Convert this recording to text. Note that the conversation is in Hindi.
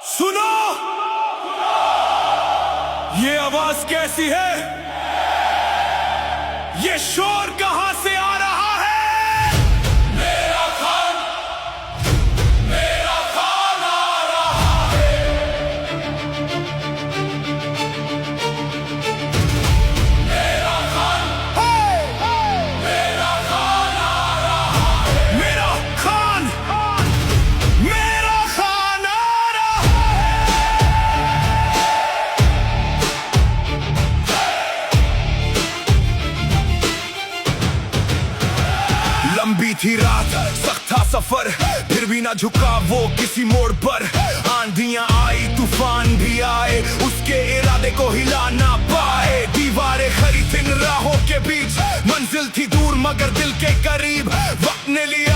सुनो, ये आवाज कैसी है? ये शोर कहां से आ रहा है? मेरा खान आ रहा है। मेरा खान आ रहा है। मेरा खान आ रहा है। लंबी थी रात, सख्त था सफर, फिर भी ना झुका वो किसी मोड़ पर। आंधियां आई, तूफान भी आए, उसके इरादे को हिला ना पाए। दीवारें खड़ी थी इन राहों के बीच, मंजिल थी दूर मगर दिल के करीब। वक्त ने लिया